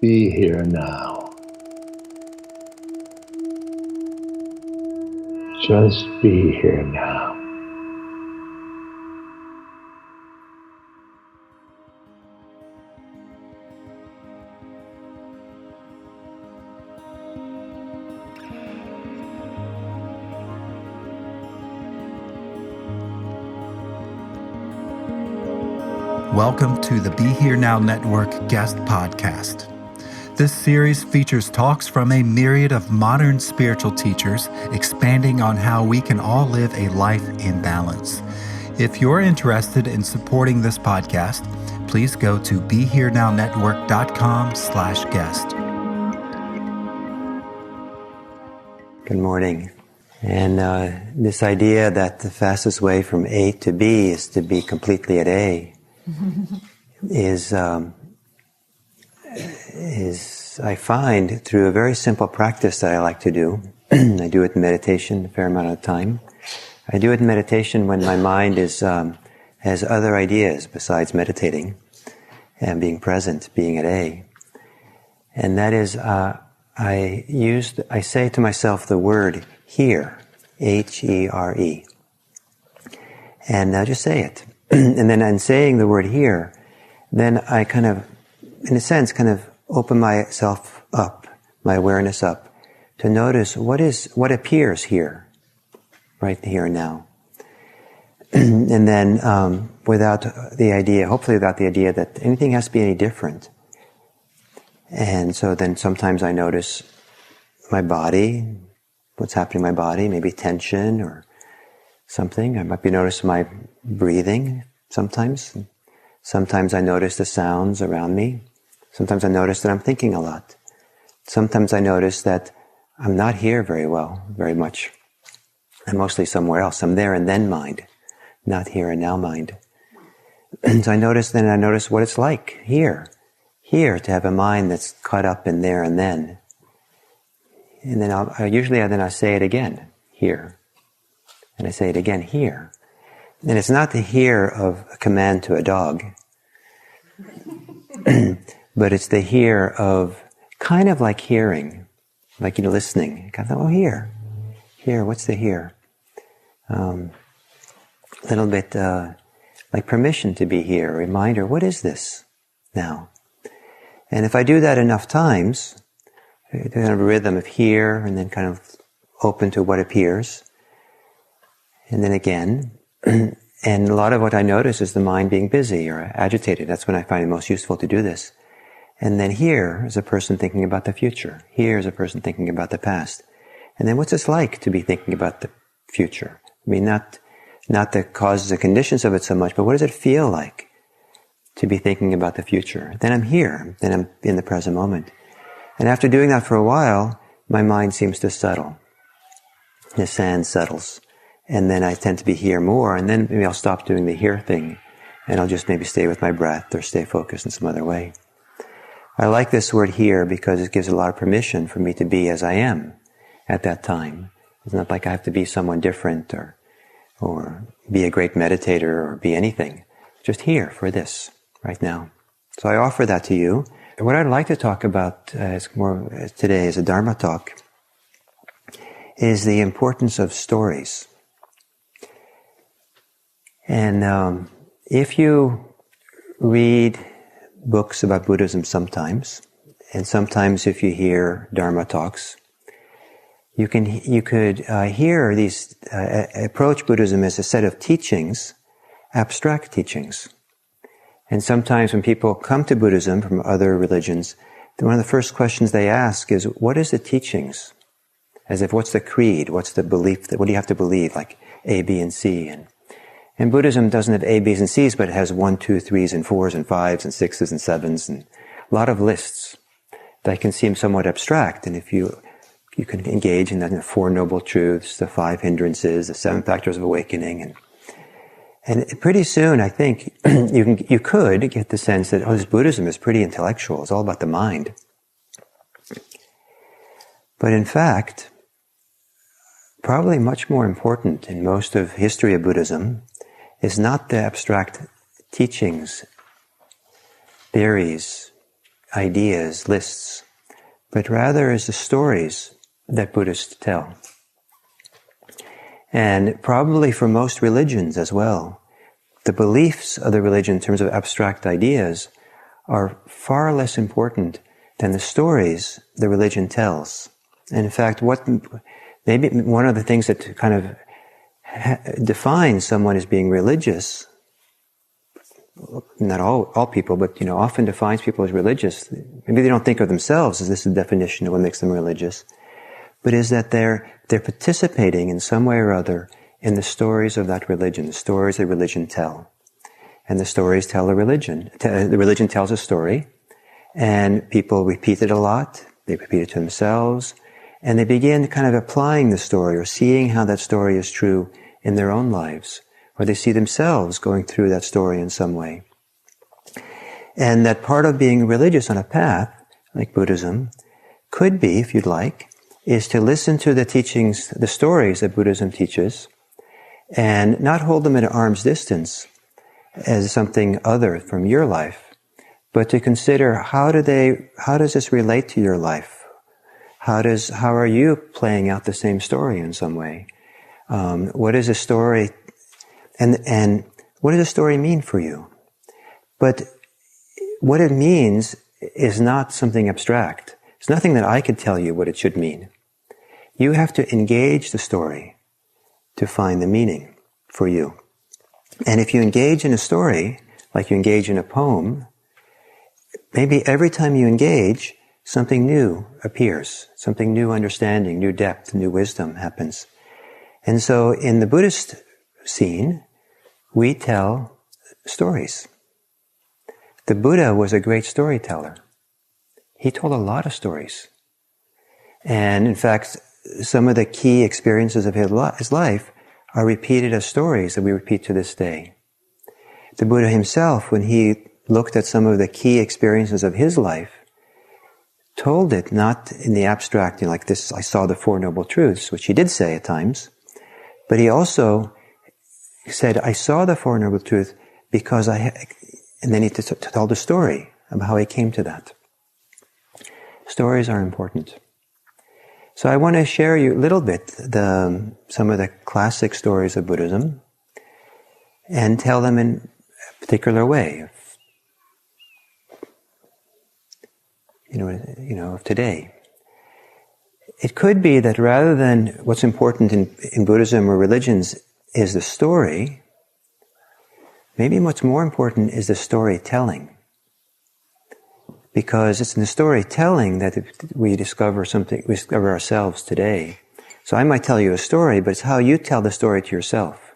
Be here now. Just be here now. Welcome to the Be Here Now Network guest podcast. This series features talks from a myriad of modern spiritual teachers expanding on how we can all live a life in balance. If you're interested in supporting this podcast, please go to BeHereNowNetwork.com/guest. Good morning. And this idea that the fastest way from A to B is to be completely at A is I find through a very simple practice that I like to do. I do it in meditation a fair amount of time. I do it in meditation when my mind is has other ideas besides meditating and being present, being at A. And that is I say to myself the word here, H-E-R-E. And I just say it. And then in saying the word here, then I kind of, in a sense, kind of open myself up, my awareness up, to notice what appears here, right here and now. And then without the idea, hopefully without the idea that anything has to be any different. And so then sometimes I notice my body, what's happening in my body, maybe tension or something. I might be noticing my breathing sometimes. Sometimes I notice the sounds around me. Sometimes I notice that I'm thinking a lot. Sometimes I notice that I'm not here very much. I'm mostly somewhere else. I'm there and then mind, not here and now mind. So I notice what it's like here to have a mind that's caught up in there and then. And then I say it again, here. And I say it again, here. And it's not the here of a command to a dog, but it's the here of kind of like hearing, like, listening. Kind of, here, what's the here? A little bit like permission to be here, a reminder, what is this now? And if I do that enough times, kind of a rhythm of here and then kind of open to what appears, and then again. And a lot of what I notice is the mind being busy or agitated. That's when I find it most useful to do this. And then here is a person thinking about the future. Here is a person thinking about the past. And then what's it like to be thinking about the future? I mean, not the causes and conditions of it so much, but what does it feel like to be thinking about the future? Then I'm here. Then I'm in the present moment. And after doing that for a while, my mind seems to settle. The sand settles. And then I tend to be here more, and then maybe I'll stop doing the here thing, and I'll just maybe stay with my breath or stay focused in some other way. I like this word here because it gives a lot of permission for me to be as I am at that time. It's not like I have to be someone different or be a great meditator or be anything. Just here for this, right now. So I offer that to you. What I'd like to talk about today as a Dharma talk is the importance of stories. And if you read books about Buddhism sometimes, and sometimes if you hear Dharma talks, you could hear these approach Buddhism as a set of teachings, abstract teachings. And sometimes when people come to Buddhism from other religions, one of the first questions they ask is, what is the teachings? As if, what's the creed? What's the belief? What do you have to believe? Like A, B, and C. And Buddhism doesn't have A, B's, and C's, but it has 1, 2, 3s, and 4s, and 5s, and 6s, and 7s, and a lot of lists that can seem somewhat abstract. And if you can engage in the 4 Noble Truths, the 5 Hindrances, the 7 Factors of Awakening, and pretty soon, I think, you could get the sense that, this Buddhism is pretty intellectual. It's all about the mind. But in fact, probably much more important in most of history of Buddhism is not the abstract teachings, theories, ideas, lists, but rather is the stories that Buddhists tell. And probably for most religions as well, the beliefs of the religion in terms of abstract ideas are far less important than the stories the religion tells. And in fact, maybe one of the things that kind of defines someone as being religious, not all people, but often defines people as religious. Maybe they don't think of themselves as this is the definition of what makes them religious, but is that they're participating in some way or other in the stories of that religion, the stories the religion tell. And the stories tell a religion. The religion tells a story, and people repeat it a lot. They repeat it to themselves, and they begin kind of applying the story or seeing how that story is true in their own lives, or they see themselves going through that story in some way. And that part of being religious on a path, like Buddhism, could be, if you'd like, is to listen to the teachings, the stories that Buddhism teaches, and not hold them at arm's distance as something other from your life, but to consider how does this relate to your life? How are you playing out the same story in some way? What is a story, and what does a story mean for you? But what it means is not something abstract. It's nothing that I could tell you what it should mean. You have to engage the story to find the meaning for you. And if you engage in a story, like you engage in a poem, maybe every time you engage, something new appears, something new understanding, new depth, new wisdom happens. And so in the Buddhist scene, we tell stories. The Buddha was a great storyteller. He told a lot of stories. And in fact, some of the key experiences of his life are repeated as stories that we repeat to this day. The Buddha himself, when he looked at some of the key experiences of his life, told it not in the abstract, like this, I saw the Four Noble Truths, which he did say at times, but he also said, I saw the Four Noble Truths because and then he told the story of how he came to that. Stories are important. So I want to share you a little bit some of the classic stories of Buddhism and tell them in a particular way of today. It could be that rather than what's important in Buddhism or religions is the story, maybe what's more important is the storytelling. Because it's in the storytelling that we discover ourselves today. So I might tell you a story, but it's how you tell the story to yourself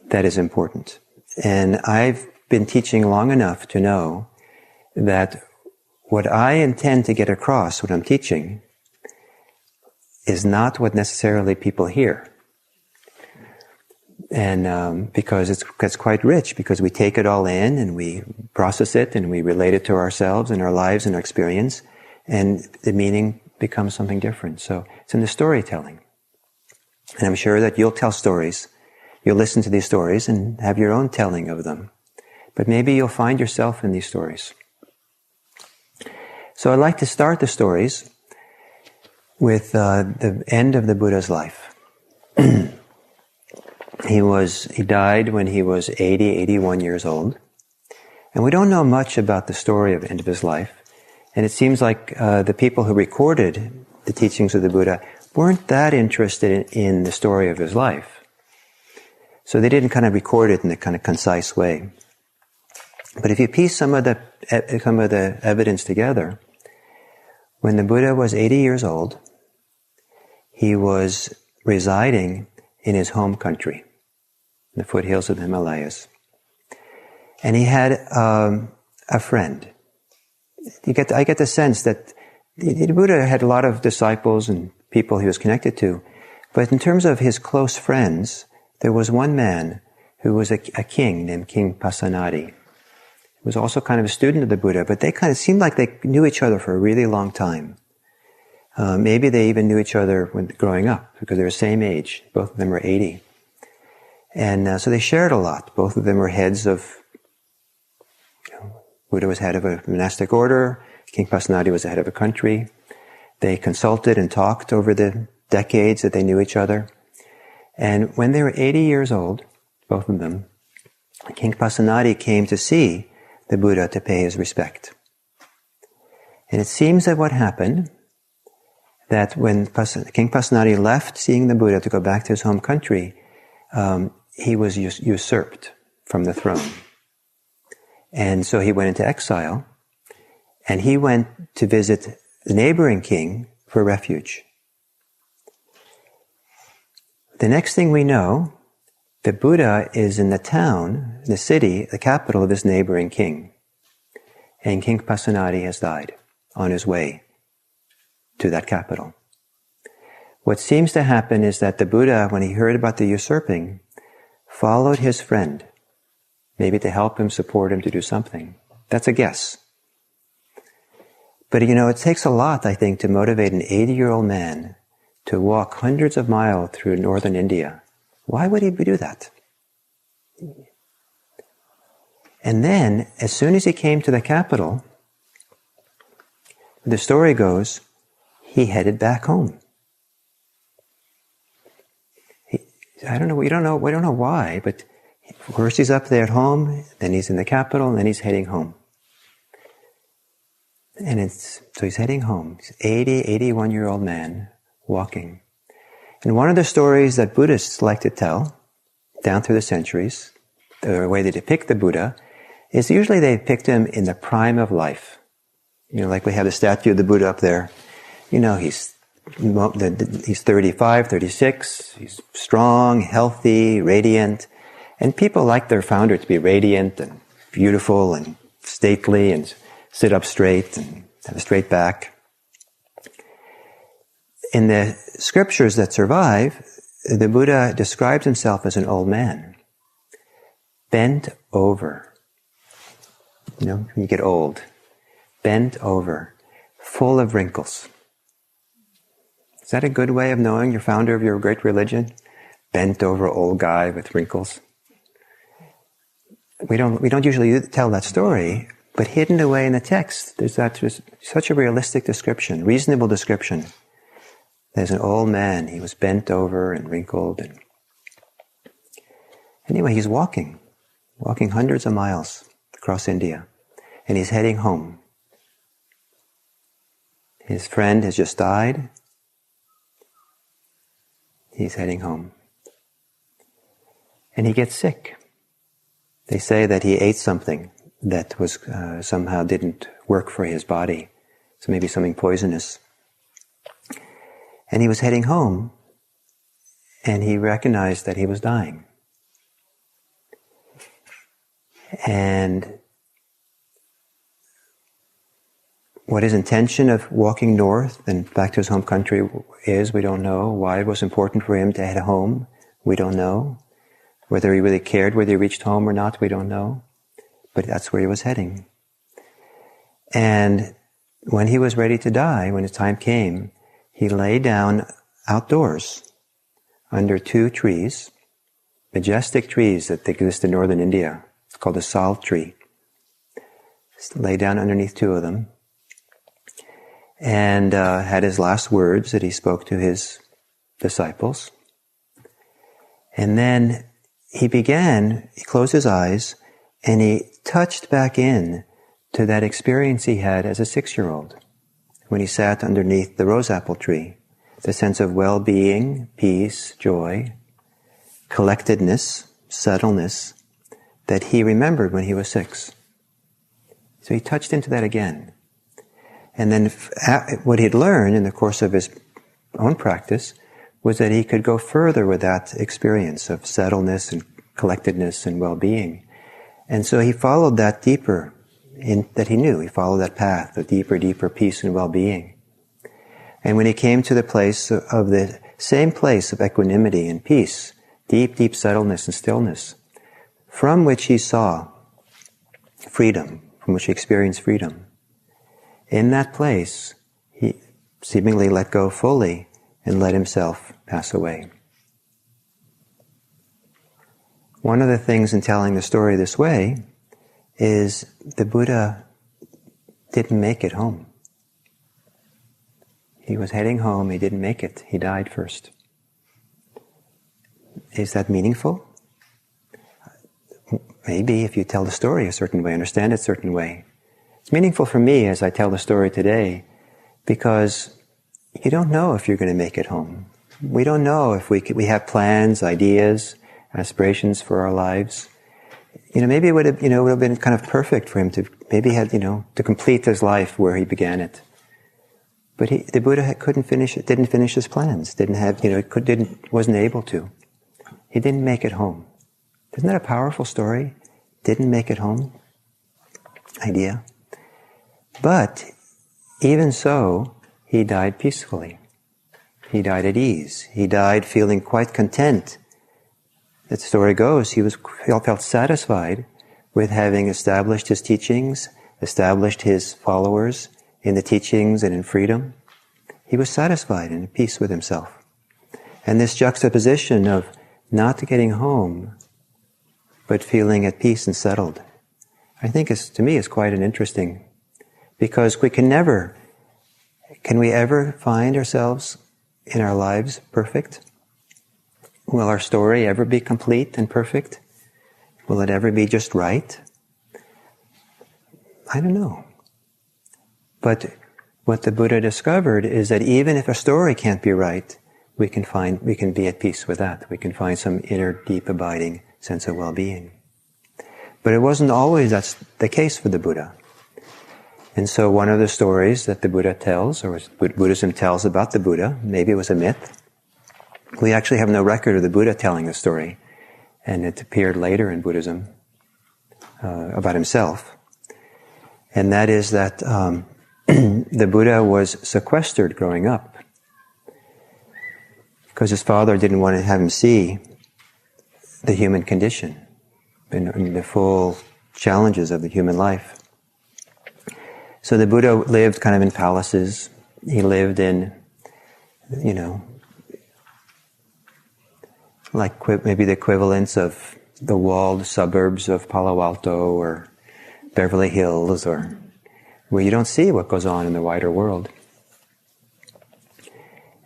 that is important. And I've been teaching long enough to know that what I intend to get across when I'm teaching is not what necessarily people hear. And because it's quite rich, because we take it all in and we process it and we relate it to ourselves and our lives and our experience, and the meaning becomes something different. So it's in the storytelling. And I'm sure that you'll tell stories, you'll listen to these stories and have your own telling of them. But maybe you'll find yourself in these stories. So I'd like to start the stories with the end of the Buddha's life. He died when he was 81 years old. And we don't know much about the story of the end of his life. And it seems like the people who recorded the teachings of the Buddha weren't that interested in the story of his life. So they didn't kind of record it in a kind of concise way. But if you piece some of the evidence together, when the Buddha was 80 years old, he was residing in his home country, the foothills of the Himalayas. And he had a friend. I get the sense that the Buddha had a lot of disciples and people he was connected to. But in terms of his close friends, there was one man who was a king named King Pasenadi. He was also kind of a student of the Buddha, but they kind of seemed like they knew each other for a really long time. Maybe they even knew each other when growing up, because they were the same age. Both of them were 80. And so they shared a lot. Both of them were heads of Buddha was head of a monastic order. King Pasenadi was the head of a country. They consulted and talked over the decades that they knew each other. And when they were 80 years old, both of them, King Pasenadi came to see the Buddha to pay his respect. And it seems that what happened, that when King Pasenadi left seeing the Buddha to go back to his home country, he was usurped from the throne. And so he went into exile, and he went to visit the neighboring king for refuge. The next thing we know, the Buddha is in the town, the city, the capital of this neighboring king. And King Pasenadi has died on his way to that capital. What seems to happen is that the Buddha, when he heard about the usurping, followed his friend, maybe to help him, support him, to do something. That's a guess. But it takes a lot, I think, to motivate an 80-year-old man to walk hundreds of miles through northern India. Why would he do that? And then, as soon as he came to the capital, the story goes, he headed back home. We don't know why, but first he's up there at home, then he's in the capital, and then he's heading home. So he's heading home. He's 81-year-old man walking. And one of the stories that Buddhists like to tell, down through the centuries, the way they depict the Buddha, is usually they depict him in the prime of life. Like we have the statue of the Buddha up there. He's 35, 36, he's strong, healthy, radiant. And people like their founder to be radiant and beautiful and stately and sit up straight and have a straight back. In the scriptures that survive, the Buddha describes himself as an old man, bent over. When you get old, bent over, full of wrinkles. Is that a good way of knowing your founder of your great religion? Bent over old guy with wrinkles. We don't usually tell that story, but hidden away in the text, there's such a realistic description, reasonable description. There's an old man, he was bent over and wrinkled. Anyway, he's walking hundreds of miles across India, and he's heading home. His friend has just died. He's heading home. And he gets sick. They say that he ate something that was somehow didn't work for his body. So maybe something poisonous. And he was heading home, and he recognized that he was dying. And what his intention of walking north and back to his home country is, we don't know. Why it was important for him to head home, we don't know. Whether he really cared whether he reached home or not, we don't know. But that's where he was heading. And when he was ready to die, when his time came, he lay down outdoors under 2 trees, majestic trees that exist in northern India. It's called a sal tree. Lay down underneath 2 of them, and had his last words that he spoke to his disciples. And then he closed his eyes, and he touched back in to that experience he had as a 6-year-old, when he sat underneath the rose apple tree, the sense of well-being, peace, joy, collectedness, subtleness, that he remembered when he was 6. So he touched into that again. And then what he'd learned in the course of his own practice was that he could go further with that experience of settledness and collectedness and well-being. And so he followed that deeper, that he knew. He followed that path of deeper peace and well-being. And when he came to the place of the same place of equanimity and peace, deep settledness and stillness, from which he saw freedom, from which he experienced freedom, in that place, he seemingly let go fully and let himself pass away. One of the things in telling the story this way is the Buddha didn't make it home. He was heading home, he didn't make it. He died first. Is that meaningful? Maybe if you tell the story a certain way, understand it a certain way. It's meaningful for me as I tell the story today because you don't know if you're going to make it home. We don't know if we have plans, ideas, aspirations for our lives. Maybe it would have been kind of perfect for him to maybe had, to complete his life where he began it. But the Buddha couldn't finish it, didn't finish his plans, wasn't able to. He didn't make it home. Isn't that a powerful story? Didn't make it home? Idea. But even so, he died peacefully. He died at ease. He died feeling quite content. The story goes, he felt satisfied with having established his teachings, established his followers in the teachings and in freedom. He was satisfied and at peace with himself. And this juxtaposition of not getting home, but feeling at peace and settled, I think to me is quite an interesting, because can we ever find ourselves in our lives perfect? Will our story ever be complete and perfect? Will it ever be just right? I don't know. But what the Buddha discovered is that even if a story can't be right, we can be at peace with that. We can find some inner, deep, abiding sense of well-being. But it wasn't always that's the case for the Buddha. And so one of the stories that the Buddha tells, or Buddhism tells about the Buddha, maybe it was a myth. We actually have no record of the Buddha telling the story, and it appeared later in Buddhism about himself. And that is that the Buddha was sequestered growing up because his father didn't want to have him see the human condition and the full challenges of the human life. So the Buddha lived kind of in palaces. He lived in, like maybe the equivalents of the walled suburbs of Palo Alto or Beverly Hills, or where you don't see what goes on in the wider world.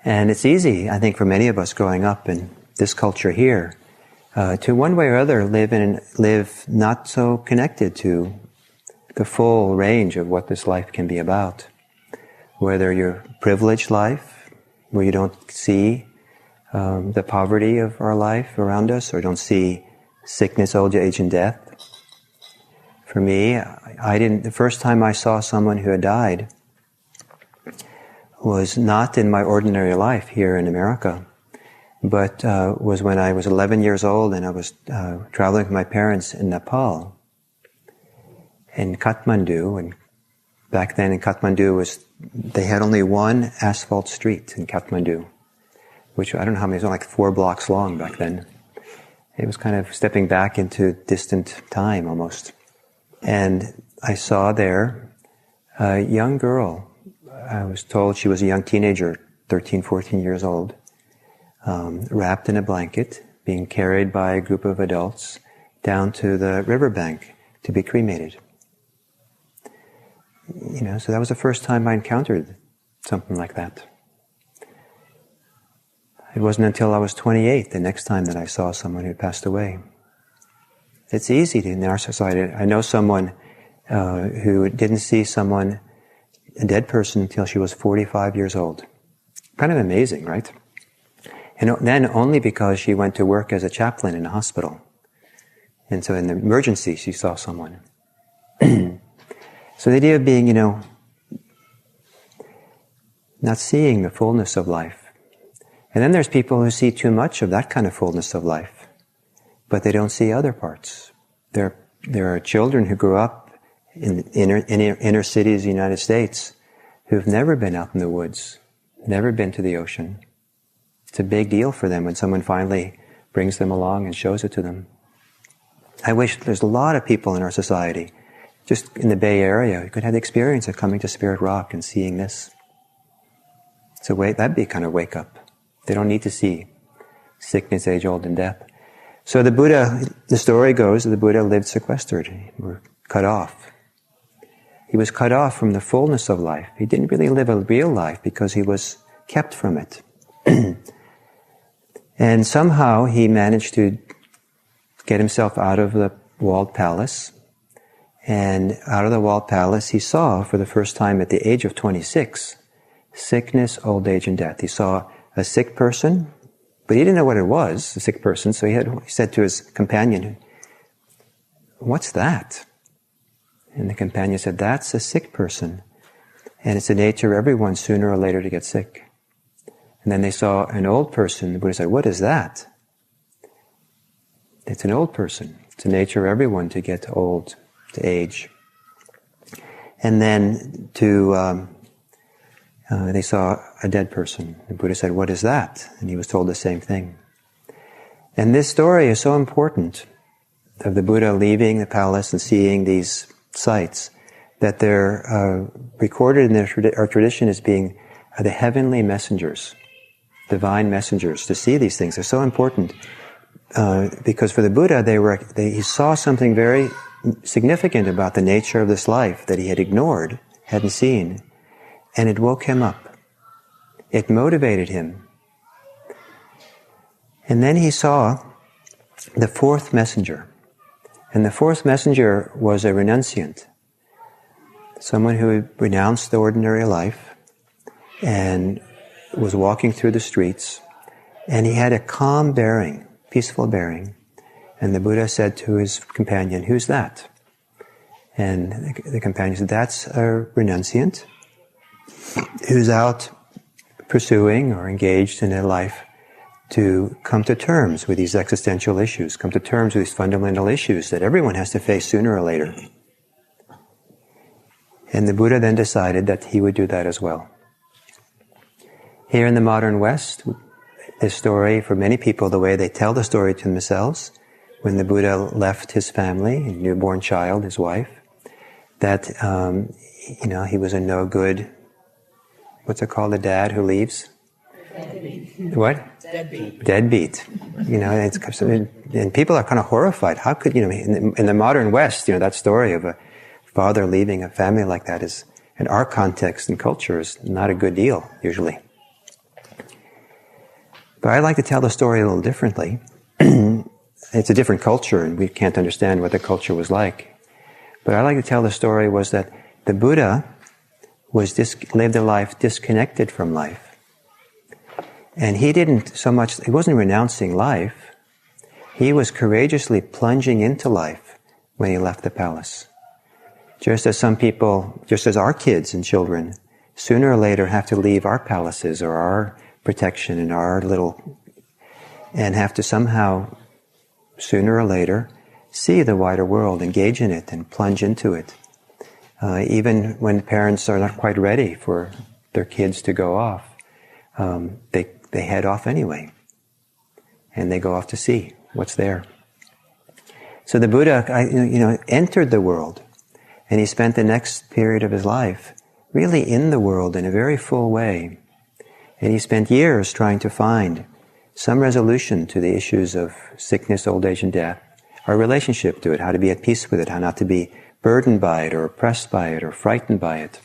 And it's easy, I think, for many of us growing up in this culture here, to one way or other live not so connected to the full range of what this life can be about. Whether you're privileged life, where you don't see the poverty of our life around us, or don't see sickness, old age, and death. For me, the first time I saw someone who had died was not in my ordinary life here in America, but was when I was 11 years old and I was traveling with my parents in Nepal, in Kathmandu. And back then in Kathmandu they had only one asphalt street in Kathmandu, which I don't know how many, it was like 4 blocks long back then. It was kind of stepping back into distant time almost. And I saw there a young girl. I was told she was a young teenager, 13, 14 years old, wrapped in a blanket, being carried by a group of adults down to the riverbank to be cremated. So that was the first time I encountered something like that. It wasn't until I was 28, the next time, that I saw someone who passed away. It's easy in our society. I know someone who didn't see a dead person, until she was 45 years old. Kind of amazing, right? And then only because she went to work as a chaplain in a hospital. And so in the emergency, she saw someone. So the idea of being, not seeing the fullness of life. And then there's people who see too much of that kind of fullness of life, but they don't see other parts. There are children who grew up in inner cities of the United States who've never been out in the woods, never been to the ocean. It's a big deal for them when someone finally brings them along and shows it to them. I wish there's a lot of people in our society, just in the Bay Area, who could have the experience of coming to Spirit Rock and seeing this. That'd be kind of wake up. They don't need to see sickness, age, old, and death. So the story goes that the Buddha lived sequestered. cut off. He was cut off from the fullness of life. He didn't really live a real life because he was kept from it. And somehow he managed to get himself out of the walled palace. And out of the walled palace, he saw for the first time at the age of 26, sickness, old age, and death. He saw a sick person, but he didn't know what it was, a sick person, so he said to his companion, "What's that?" And the companion said, "That's a sick person. And it's the nature of everyone sooner or later to get sick." And then they saw an old person. The Buddha said, "What is that?" It's an old person. It's the nature of everyone to get old, to age. And then they saw a dead person. The Buddha said, "What is that?" And he was told the same thing. And this story is so important of the Buddha leaving the palace and seeing these sights, that they're recorded in our tradition as being the heavenly messengers, divine messengers, to see these things. They're so important because for the Buddha, he saw something very significant about the nature of this life that he had ignored, hadn't seen, and it woke him up. It motivated him. And then he saw the fourth messenger. And the fourth messenger was a renunciant, someone who had renounced the ordinary life and was walking through the streets, and he had a calm bearing, peaceful bearing. And the Buddha said to his companion, "Who's that?" And the companion said, "That's a renunciant who's out pursuing or engaged in a life to come to terms with these existential issues, come to terms with these fundamental issues that everyone has to face sooner or later." And the Buddha then decided that he would do that as well. Here in the modern West, this story, for many people, the way they tell the story to themselves, when the Buddha left his family, a newborn child, his wife, that, he was a no good, what's it called, the dad who leaves? Deadbeat. What? Deadbeat. And people are kind of horrified. How could, in the modern West, that story of a father leaving a family like that is, in our context and culture, is not a good deal, usually. But I like to tell the story a little differently. It's a different culture, and we can't understand what the culture was like. But I like to tell the story was that the Buddha lived a life disconnected from life. And he wasn't renouncing life. He was courageously plunging into life when he left the palace. Just as some people, just as our kids and children, sooner or later have to leave our palaces or our protection and and have to somehow, sooner or later, see the wider world, engage in it, and plunge into it. Even when parents are not quite ready for their kids to go off, they head off anyway, and they go off to see what's there. So the Buddha, entered the world, and he spent the next period of his life really in the world in a very full way. And he spent years trying to find some resolution to the issues of sickness, old age, and death, our relationship to it, how to be at peace with it, how not to be burdened by it, or oppressed by it, or frightened by it.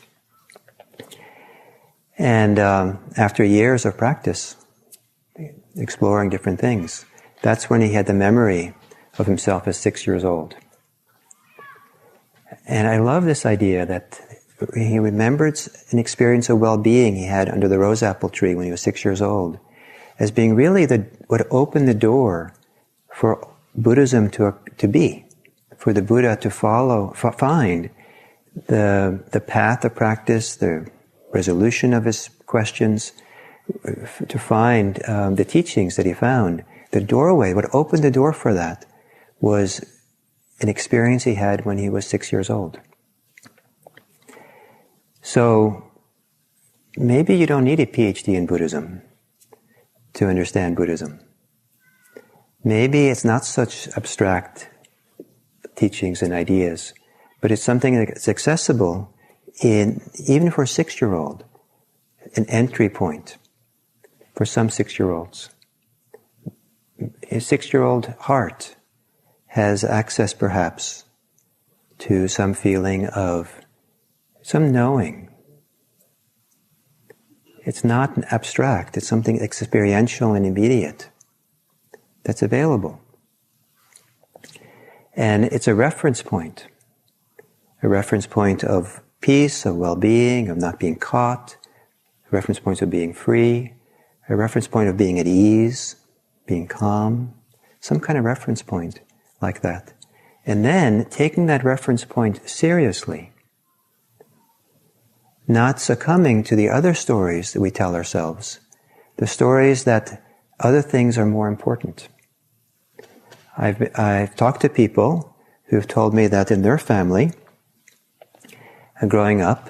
And after years of practice, exploring different things, that's when he had the memory of himself as 6 years old. And I love this idea that he remembered an experience of well-being he had under the rose apple tree when he was 6 years old as being really what opened the door for Buddhism to be, for the Buddha to find the path of practice, the resolution of his questions, to find the teachings that he found. The doorway, what opened the door for that was an experience he had when he was 6 years old. So maybe you don't need a PhD in Buddhism to understand Buddhism. Maybe it's not such abstract teachings and ideas, but it's something that's accessible even for a 6-year-old, an entry point for some 6-year-olds. A 6-year-old heart has access perhaps to some feeling of some knowing. It's not abstract, it's something experiential and immediate that's available. And it's a reference point of peace, of well-being, of not being caught, a reference point of being free, a reference point of being at ease, being calm, some kind of reference point like that. And then taking that reference point seriously, not succumbing to the other stories that we tell ourselves, the stories that other things are more important. I've talked to people who've told me that in their family, growing up,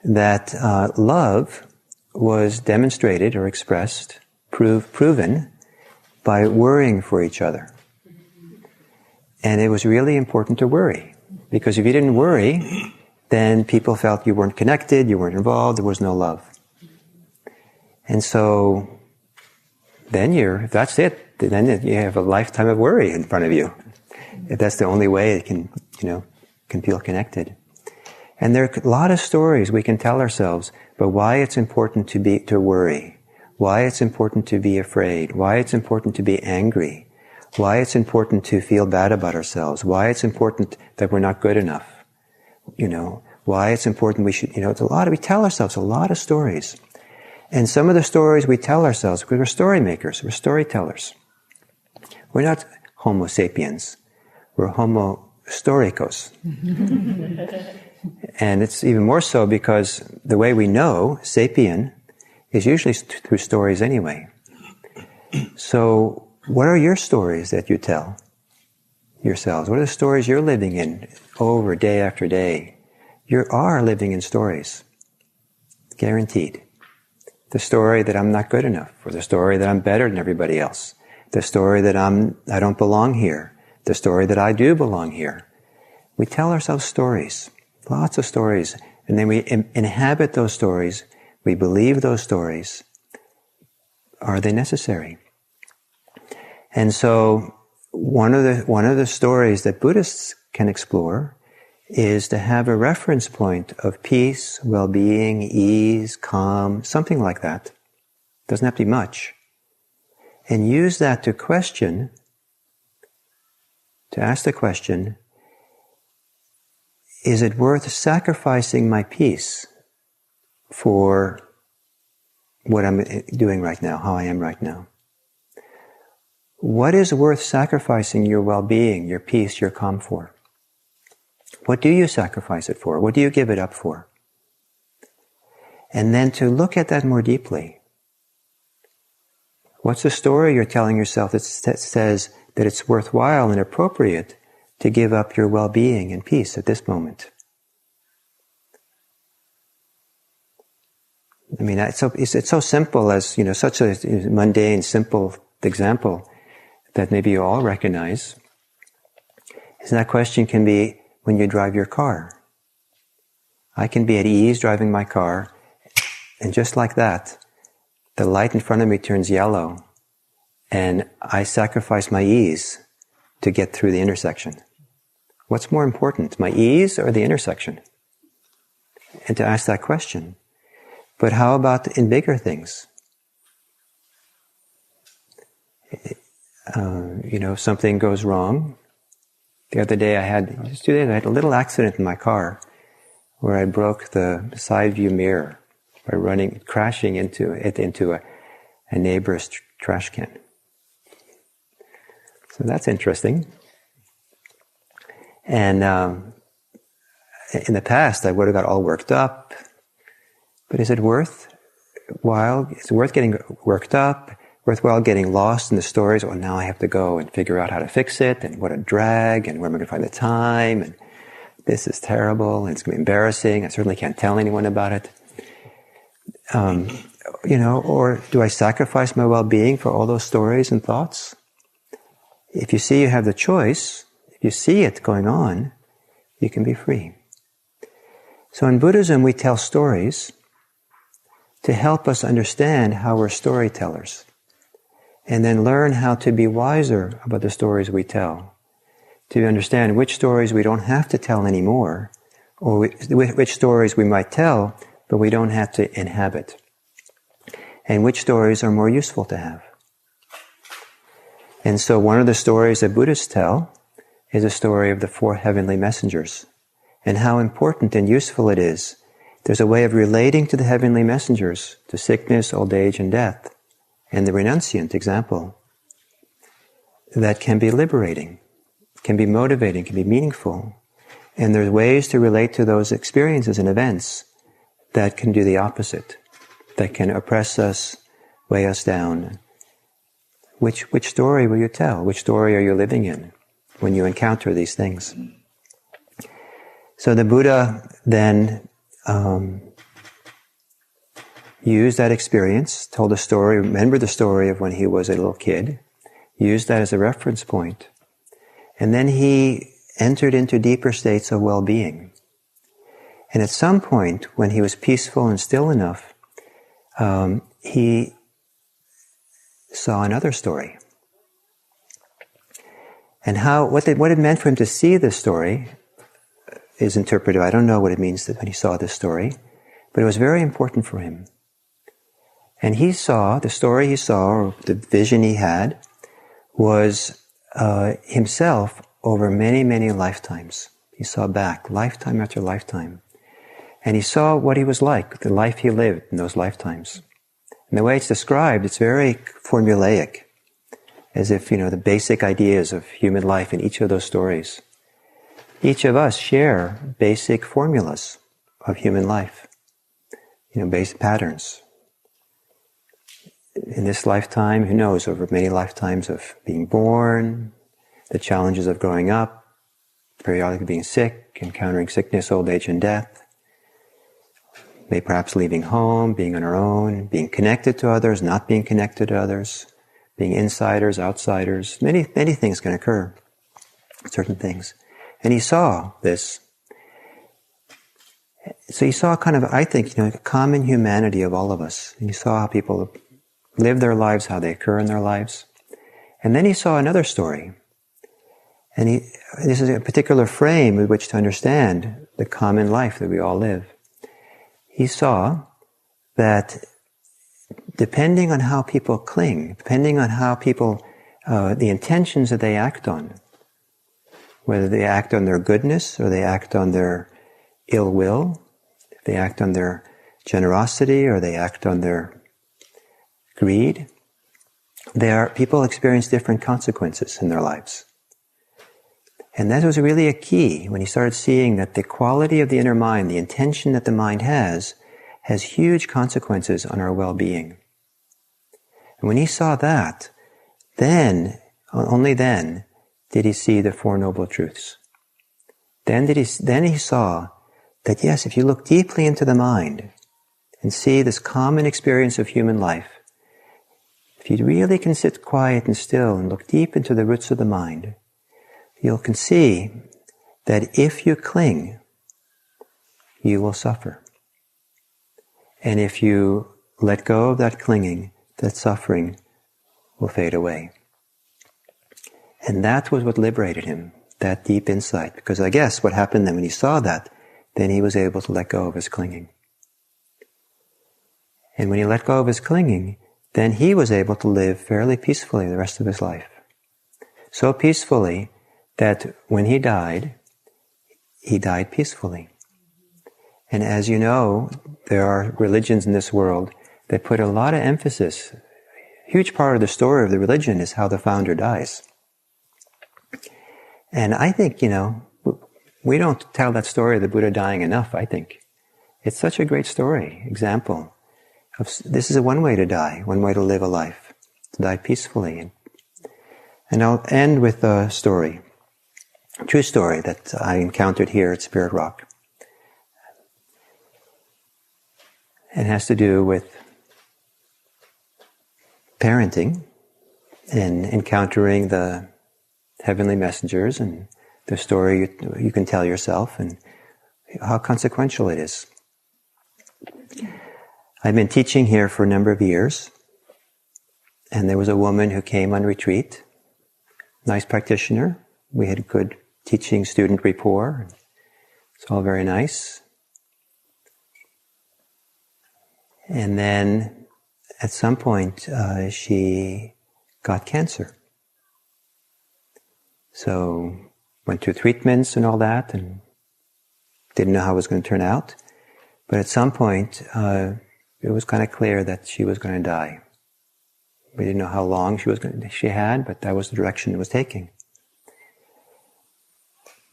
that love was demonstrated or expressed, proven by worrying for each other. And it was really important to worry, because if you didn't worry, then people felt you weren't connected, you weren't involved, there was no love. And so then if that's it, then you have a lifetime of worry in front of you. If that's the only way it can feel connected. And there are a lot of stories we can tell ourselves, but why it's important to worry, why it's important to be afraid, why it's important to be angry, why it's important to feel bad about ourselves, why it's important that we're not good enough, why it's important we should, we tell ourselves a lot of stories. And some of the stories we tell ourselves, because we're story makers, we're storytellers. We're not Homo sapiens, we're Homo storicos. And it's even more so because the way we know, sapien, is usually through stories anyway. So, what are your stories that you tell yourselves? What are the stories you're living in over day after day? You are living in stories. Guaranteed. The story that I'm not good enough, or the story that I'm better than everybody else. The story that I don't belong here. The story that I do belong here. We tell ourselves stories. Lots of stories. And then we inhabit those stories. We believe those stories. Are they necessary? And so one of the stories that Buddhists can explore is to have a reference point of peace, well-being, ease, calm, something like that. Doesn't have to be much. And use that to ask the question, is it worth sacrificing my peace for what I'm doing right now, how I am right now? What is worth sacrificing your well-being, your peace, your calm for? What do you sacrifice it for? What do you give it up for? And then to look at that more deeply. What's the story you're telling yourself that says that it's worthwhile and appropriate to give up your well-being and peace at this moment? I mean, it's so simple as, such a mundane, simple example that maybe you all recognize. And that question can be when you drive your car. I can be at ease driving my car, and just like that, the light in front of me turns yellow, and I sacrifice my ease to get through the intersection. What's more important, my ease or the intersection? And to ask that question. But how about in bigger things? If something goes wrong. The other day I had a little accident in my car where I broke the side view mirror by crashing into a neighbor's trash can. So that's interesting. And in the past I would have got all worked up. But is it worthwhile? Is it worth getting worked up? Worthwhile getting lost in the stories? Oh, now I have to go and figure out how to fix it, and what a drag, and where am I going to find the time, and this is terrible, and it's going to be embarrassing. I certainly can't tell anyone about it. Or do I sacrifice my well-being for all those stories and thoughts? If you see you have the choice, if you see it going on, you can be free. So in Buddhism, we tell stories to help us understand how we're storytellers, and then learn how to be wiser about the stories we tell, to understand which stories we don't have to tell anymore, or which stories we might tell, but we don't have to inhabit, and which stories are more useful to have. And so one of the stories that Buddhists tell is a story of the 4 heavenly messengers, and how important and useful it is. There's a way of relating to the heavenly messengers, to sickness, old age, and death, and the renunciant example, that can be liberating, can be motivating, can be meaningful. And there's ways to relate to those experiences and events that can do the opposite, that can oppress us, weigh us down. Which story will you tell? Which story are you living in when you encounter these things? So the Buddha then used that experience, told a story, remembered the story of when he was a little kid, used that as a reference point, and then he entered into deeper states of well-being. And at some point, when he was peaceful and still enough, he saw another story. And what it meant for him to see this story is interpreted. I don't know what it means that when he saw this story, but it was very important for him. And he saw, the story he saw, or the vision he had, was himself over many, many lifetimes. He saw back, lifetime after lifetime. And he saw what he was like, the life he lived in those lifetimes. And the way it's described, it's very formulaic, as if, the basic ideas of human life in each of those stories. Each of us share basic formulas of human life, basic patterns. In this lifetime, who knows, over many lifetimes of being born, the challenges of growing up, periodically being sick, encountering sickness, old age, and death, maybe perhaps leaving home, being on our own, being connected to others, not being connected to others, being insiders, outsiders. Many, many things can occur, certain things. And he saw this. So he saw kind of, I think, a common humanity of all of us. And he saw how people live their lives, how they occur in their lives. And then he saw another story. And this is a particular frame with which to understand the common life that we all live. He saw that depending on how people cling, depending on how people, the intentions that they act on, whether they act on their goodness or they act on their ill will, if they act on their generosity or they act on their greed, people experience different consequences in their lives. And that was really a key when he started seeing that the quality of the inner mind, the intention that the mind has huge consequences on our well-being. And when he saw that, then, only then, did he see the Four Noble Truths. Then he saw that yes, if you look deeply into the mind and see this common experience of human life, if you really can sit quiet and still and look deep into the roots of the mind, you can see that if you cling, you will suffer. And if you let go of that clinging, that suffering will fade away. And that was what liberated him, that deep insight. Because I guess what happened then when he saw that, then he was able to let go of his clinging. And when he let go of his clinging, then he was able to live fairly peacefully the rest of his life. So peacefully that when he died peacefully. And as you know, there are religions in this world that put a lot of emphasis. A huge part of the story of the religion is how the founder dies. And I think, we don't tell that story of the Buddha dying enough, I think. It's such a great story, example. This is one way to die, one way to live a life, to die peacefully. And I'll end with a story, a true story that I encountered here at Spirit Rock. It has to do with parenting and encountering the heavenly messengers and the story you can tell yourself and how consequential it is. I've been teaching here for a number of years, and there was a woman who came on retreat, nice practitioner. We had good teaching-student rapport. It's all very nice. And then at some point, she got cancer. So went through treatments and all that, and didn't know how it was going to turn out. But at some point, it was kind of clear that she was going to die. We didn't know how long she had, but that was the direction it was taking.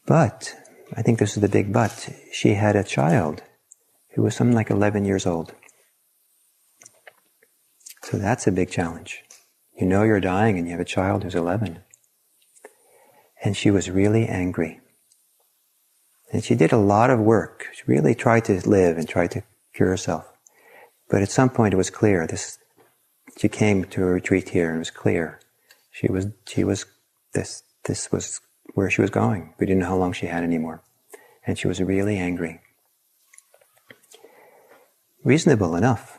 But, I think this is the big but, she had a child who was something like 11 years old. So that's a big challenge. You know you're dying and you have a child who's 11. And she was really angry. And she did a lot of work. She really tried to live and tried to cure herself. But at some point it was clear. She came to a retreat here and it was clear. This was where she was going. We didn't know how long she had anymore. And she was really angry. Reasonable enough.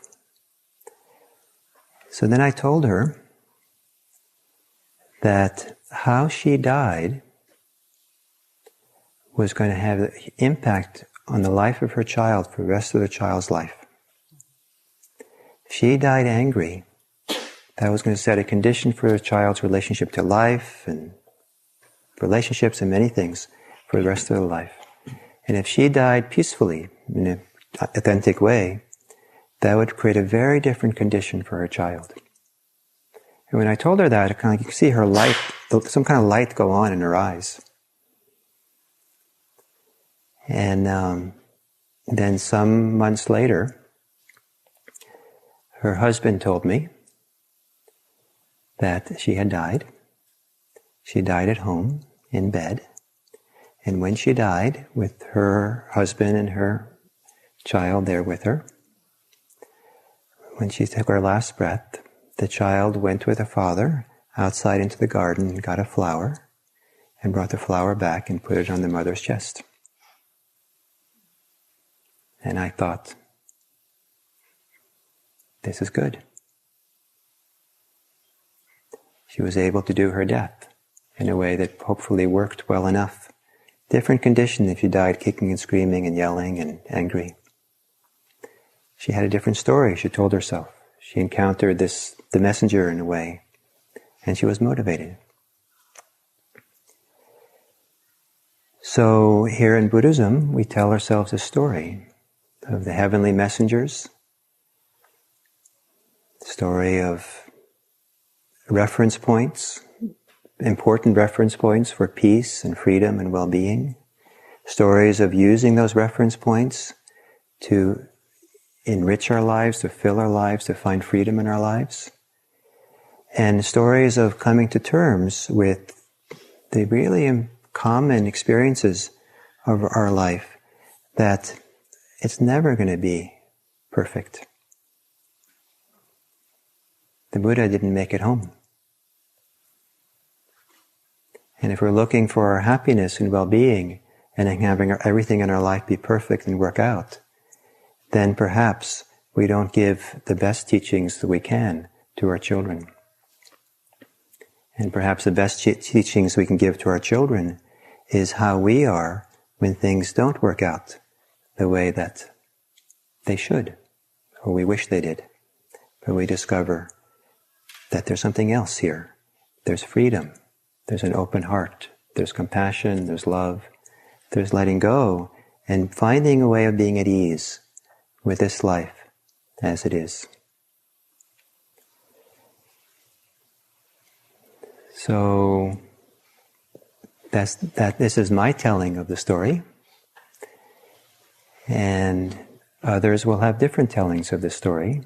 So then I told her that how she died was going to have an impact on the life of her child for the rest of the child's life. If she died angry, that was going to set a condition for the child's relationship to life and relationships and many things for the rest of their life. And if she died peacefully, in an authentic way, that would create a very different condition for her child. And when I told her that, you could see her light, some kind of light go on in her eyes. And then some months later, her husband told me that she had died. She died at home, in bed. And when she died, with her husband and her child there with her, when she took her last breath, the child went with her father outside into the garden and got a flower and brought the flower back and put it on the mother's chest. And I thought, this is good. She was able to do her death in a way that hopefully worked well enough. Different condition if you died kicking and screaming and yelling and angry. She had a different story, she told herself. She encountered the messenger in a way, and she was motivated. So here in Buddhism, we tell ourselves a story of the heavenly messengers, story of reference points, important reference points for peace and freedom and well-being, stories of using those reference points to enrich our lives, to fill our lives, to find freedom in our lives, and stories of coming to terms with the really common experiences of our life, that it's never going to be perfect. The Buddha didn't make it home. And if we're looking for our happiness and well-being and having everything in our life be perfect and work out, then perhaps we don't give the best teachings that we can to our children. And perhaps the best teachings we can give to our children is how we are when things don't work out the way that they should, or we wish they did. But we discover that there's something else here. There's freedom. There's an open heart. There's compassion. There's love. There's letting go and finding a way of being at ease with this life as it is. So this is my telling of the story, and others will have different tellings of the story.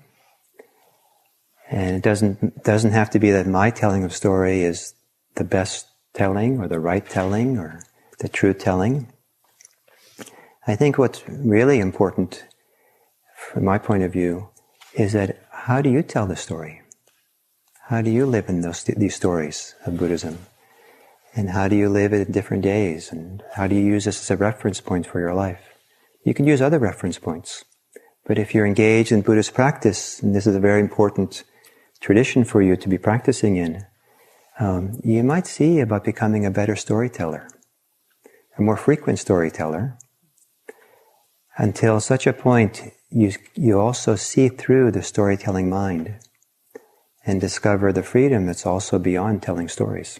And it doesn't have to be that my telling of story is the best telling or the right telling or the true telling. I think what's really important from my point of view is that how do you tell the story? How do you live in these stories of Buddhism? And how do you live it in different days? And how do you use this as a reference point for your life? You can use other reference points. But if you're engaged in Buddhist practice, and this is a very important tradition for you to be practicing in, you might see about becoming a better storyteller. a more frequent storyteller, until such a point you also see through the storytelling mind and discover the freedom that's also beyond telling stories.